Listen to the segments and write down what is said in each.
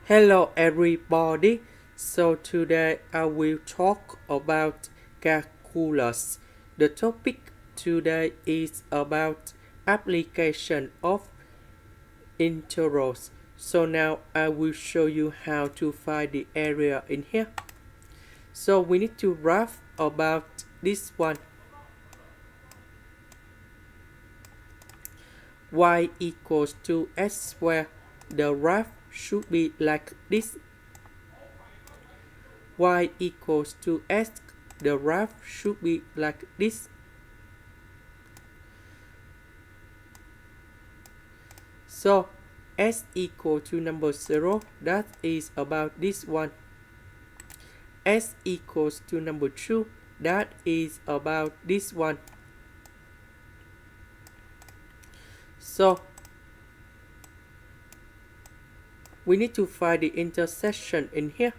Hello everybody. So today I will talk about calculus. The topic today is about application of integrals. So now I will show you how to find the area in here. So we need to graph about this one. Y equals to x squared. The graph should be like this. Y equals to x, the graph should be like this. So x equal to number 0, that is about this one. X equals to number 2, that is about this one. So we need to find the intersection in here.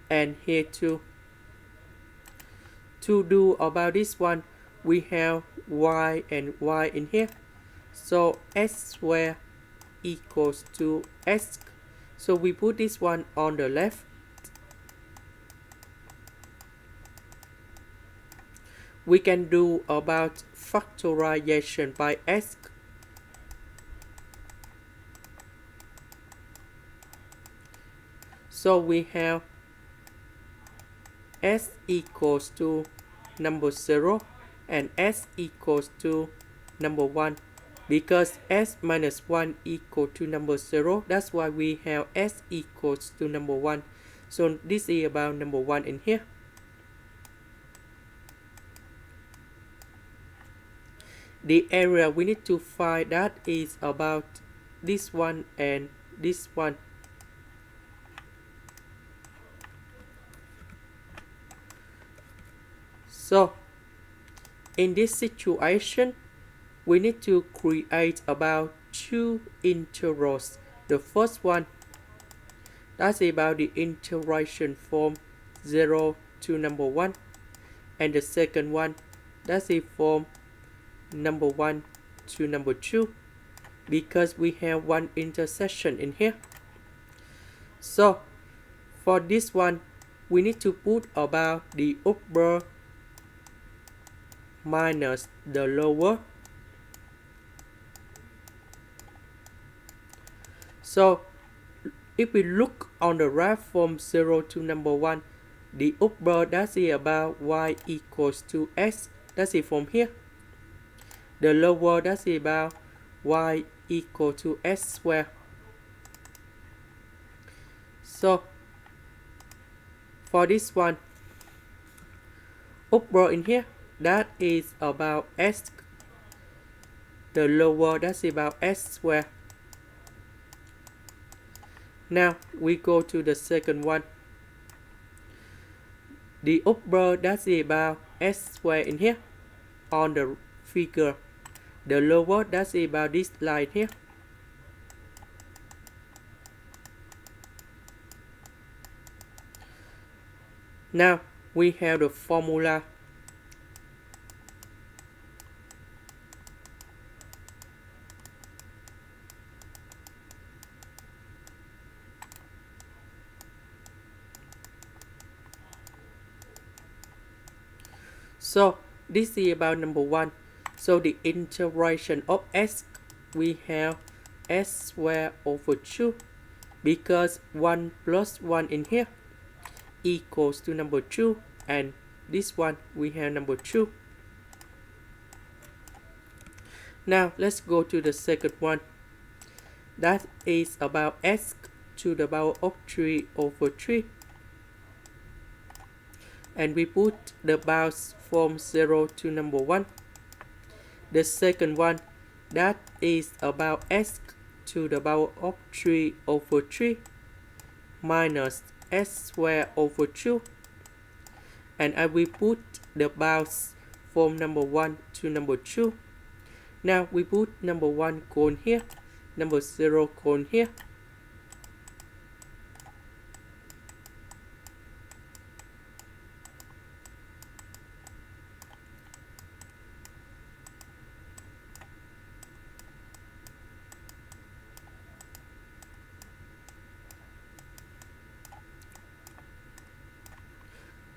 And here too. To do about this one, we have y and y in here. So x squared equals to x. So we put this one on the left. We can do about factorization by x. So we have s equals to number 0 and s equals to number 1. Because s minus 1 equal to number 0, that's why we have s equals to number 1. So this is about number 1 in here. The area we need to find, that is about this one and this one. So in this situation, we need to create about two integrals. The first one, that's about the integration from 0 to number 1. And the second one, that's it from number 1 to number 2. Because we have one intersection in here. So for this one, we need to put about the upper minus the lower. So if we look on the graph from 0 to number 1, the upper, that's it about y equals to x, that's it from here. The lower, that's it about y equal to x squared. So for this one, upper in here, that is about x. The lower, that's about x squared. Now we go to the second one. The upper, that's about x squared in here on the figure. The lower, that's about this line here. Now we have the formula. So this is about number 1. So the integration of x, we have x squared over 2. Because 1 plus 1 in here equals to number 2. And this one, we have number 2. Now let's go to the second one. That is about x to the power of 3 over 3. And we put the bounds from 0 to number 1. The second one, that is about x to the power of 3 over 3 minus x squared over 2. And I will put the bounds from number 1 to number 2. Now we put number 1 cone here, number 0 cone here.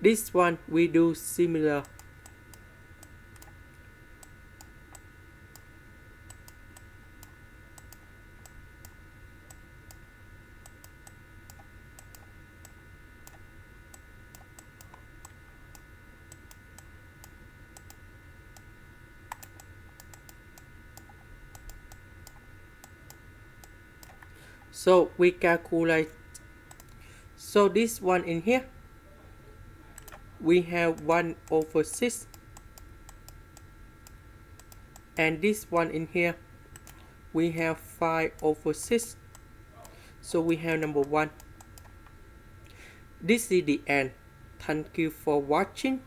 This one we do similar. So we calculate. So this one in here, we have 1 over 6. And this one in here, we have 5 over 6. So we have number 1. This is the end. Thank you for watching.